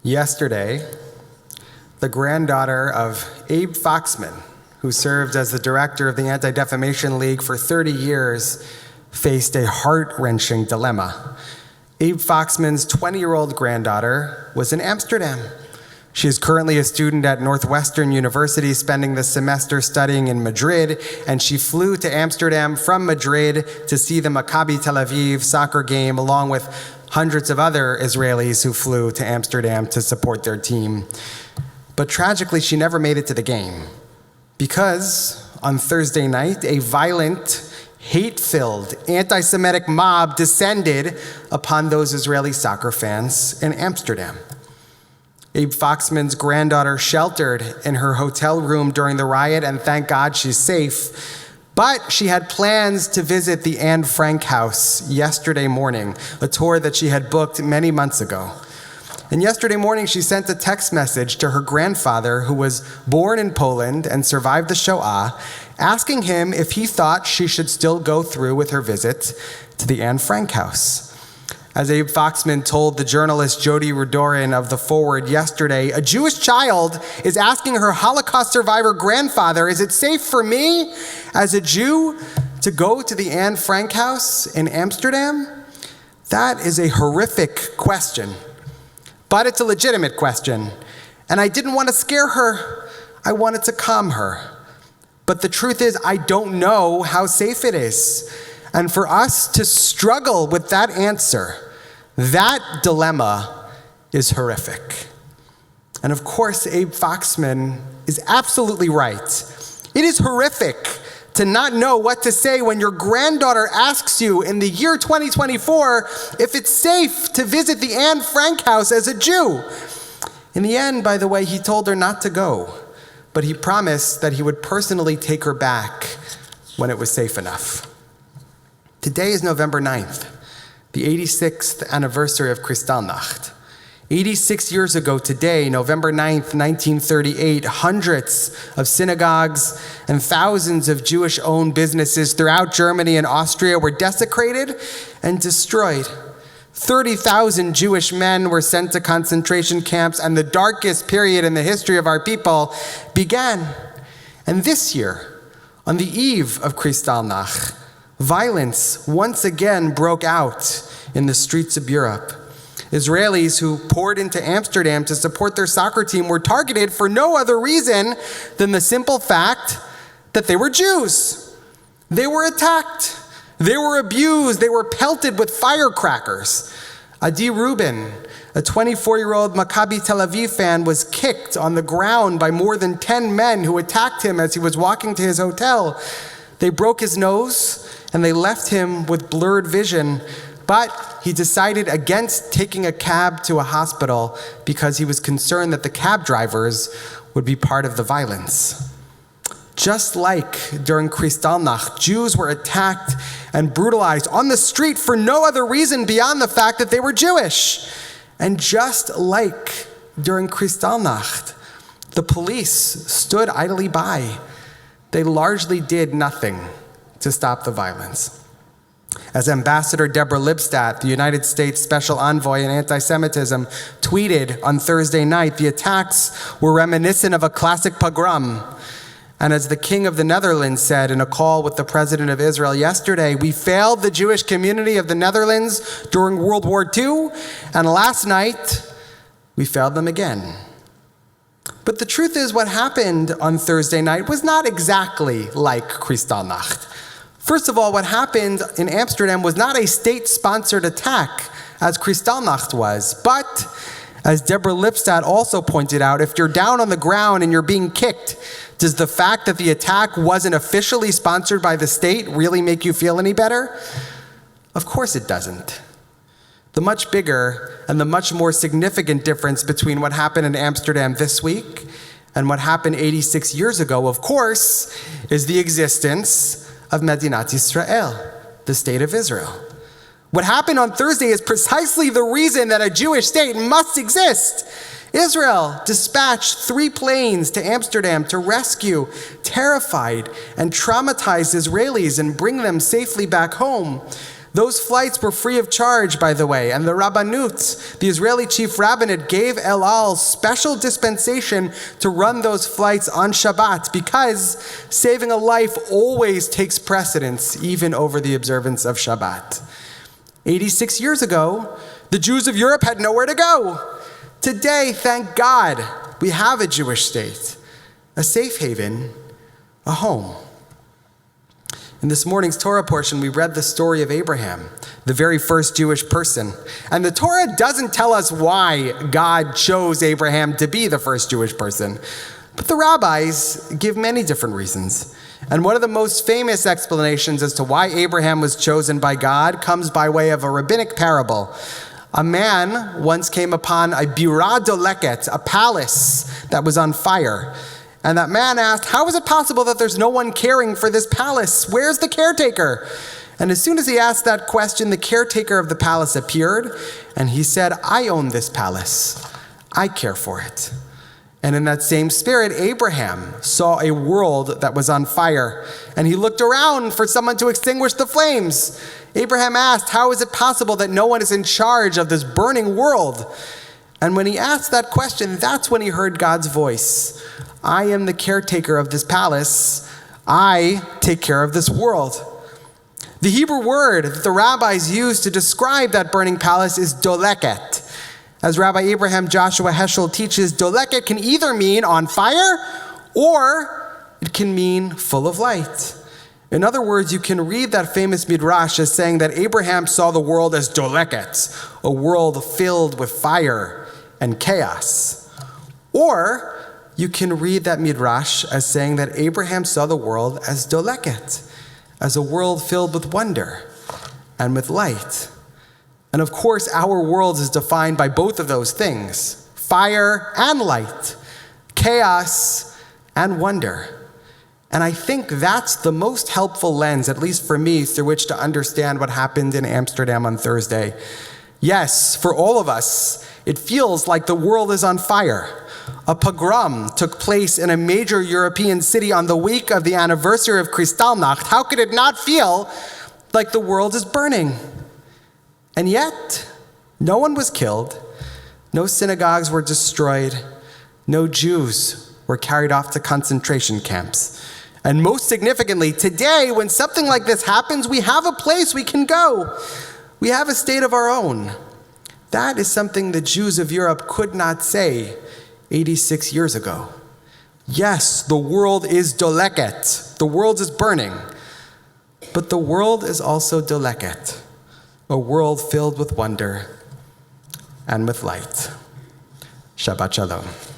Yesterday, the granddaughter of Abe Foxman, who served as the director of the Anti-Defamation League for 30 years, faced a heart-wrenching dilemma. Abe Foxman's 20-year-old granddaughter was in Amsterdam. She is currently a student at Northwestern University, spending the semester studying in Madrid, and she flew to Amsterdam from Madrid to see the Maccabi Tel Aviv soccer game, along with hundreds of other Israelis who flew to Amsterdam to support their team. But tragically, she never made it to the game because on Thursday night, a violent, hate-filled, anti-Semitic mob descended upon those Israeli soccer fans in Amsterdam. Abe Foxman's granddaughter sheltered in her hotel room during the riot, and thank God she's safe. But she had plans to visit the Anne Frank house yesterday morning, a tour that she had booked many months ago. And yesterday morning, she sent a text message to her grandfather, who was born in Poland and survived the Shoah, asking him if he thought she should still go through with her visit to the Anne Frank house. As Abe Foxman told the journalist Jody Rudorin of The Forward yesterday, a Jewish child is asking her Holocaust survivor grandfather, is it safe for me as a Jew to go to the Anne Frank house in Amsterdam? That is a horrific question, but it's a legitimate question. And I didn't want to scare her, I wanted to calm her. But the truth is, I don't know how safe it is. And for us to struggle with that answer, that dilemma is horrific. And of course, Abe Foxman is absolutely right. It is horrific to not know what to say when your granddaughter asks you in the year 2024 if it's safe to visit the Anne Frank house as a Jew. In the end, by the way, he told her not to go, but he promised that he would personally take her back when it was safe enough. Today is November 9th, the 86th anniversary of Kristallnacht. 86 years ago today, November 9th, 1938, hundreds of synagogues and thousands of Jewish-owned businesses throughout Germany and Austria were desecrated and destroyed. 30,000 Jewish men were sent to concentration camps, and the darkest period in the history of our people began. And this year, on the eve of Kristallnacht, violence once again broke out in the streets of Europe. Israelis who poured into Amsterdam to support their soccer team were targeted for no other reason than the simple fact that they were Jews. They were attacked. They were abused. They were pelted with firecrackers. Adi Rubin, a 24-year-old Maccabi Tel Aviv fan, was kicked on the ground by more than 10 men who attacked him as he was walking to his hotel. They broke his nose and they left him with blurred vision, but he decided against taking a cab to a hospital because he was concerned that the cab drivers would be part of the violence. Just like during Kristallnacht, Jews were attacked and brutalized on the street for no other reason beyond the fact that they were Jewish. And just like during Kristallnacht, the police stood idly by. They largely did nothing to stop the violence. As Ambassador Deborah Lipstadt, the United States Special Envoy on Anti-Semitism, tweeted on Thursday night, the attacks were reminiscent of a classic pogrom. And as the King of the Netherlands said in a call with the President of Israel yesterday, we failed the Jewish community of the Netherlands during World War II, and last night, we failed them again. But the truth is, what happened on Thursday night was not exactly like Kristallnacht. First of all, what happened in Amsterdam was not a state-sponsored attack, as Kristallnacht was. But, as Deborah Lipstadt also pointed out, if you're down on the ground and you're being kicked, does the fact that the attack wasn't officially sponsored by the state really make you feel any better? Of course it doesn't. The much bigger and the much more significant difference between what happened in Amsterdam this week and what happened 86 years ago, of course, is the existence of Medinat Yisrael, the state of Israel. What happened on Thursday is precisely the reason that a Jewish state must exist. Israel dispatched 3 planes to Amsterdam to rescue terrified and traumatized Israelis and bring them safely back home. Those flights were free of charge, by the way, and the Rabbanut, the Israeli chief rabbinate, gave El Al special dispensation to run those flights on Shabbat because saving a life always takes precedence, even over the observance of Shabbat. 86 years ago, the Jews of Europe had nowhere to go. Today, thank God, we have a Jewish state, a safe haven, a home. In this morning's Torah portion, we read the story of Abraham, the very first Jewish person. And the Torah doesn't tell us why God chose Abraham to be the first Jewish person, but the rabbis give many different reasons. And one of the most famous explanations as to why Abraham was chosen by God comes by way of a rabbinic parable. A man once came upon a birah doleket, a palace that was on fire. And that man asked, how is it possible that there's no one caring for this palace? Where's the caretaker? And as soon as he asked that question, the caretaker of the palace appeared, and he said, I own this palace. I care for it. And in that same spirit, Abraham saw a world that was on fire, and he looked around for someone to extinguish the flames. Abraham asked, how is it possible that no one is in charge of this burning world? And when he asked that question, that's when he heard God's voice. I am the caretaker of this palace. I take care of this world. The Hebrew word that the rabbis use to describe that burning palace is doleket. As Rabbi Abraham Joshua Heschel teaches, doleket can either mean on fire or it can mean full of light. In other words, you can read that famous midrash as saying that Abraham saw the world as doleket, a world filled with fire and chaos. Or you can read that midrash as saying that Abraham saw the world as doleket, as a world filled with wonder and with light. And of course, our world is defined by both of those things, fire and light, chaos and wonder. And I think that's the most helpful lens, at least for me, through which to understand what happened in Amsterdam on Thursday. Yes, for all of us, it feels like the world is on fire. A pogrom took place in a major European city on the week of the anniversary of Kristallnacht. How could it not feel like the world is burning? And yet, no one was killed, no synagogues were destroyed, no Jews were carried off to concentration camps. And most significantly, today, when something like this happens, we have a place we can go. We have a state of our own. That is something the Jews of Europe could not say 86 years ago. Yes, the world is doleket. The world is burning. But the world is also doleket, a world filled with wonder and with light. Shabbat Shalom.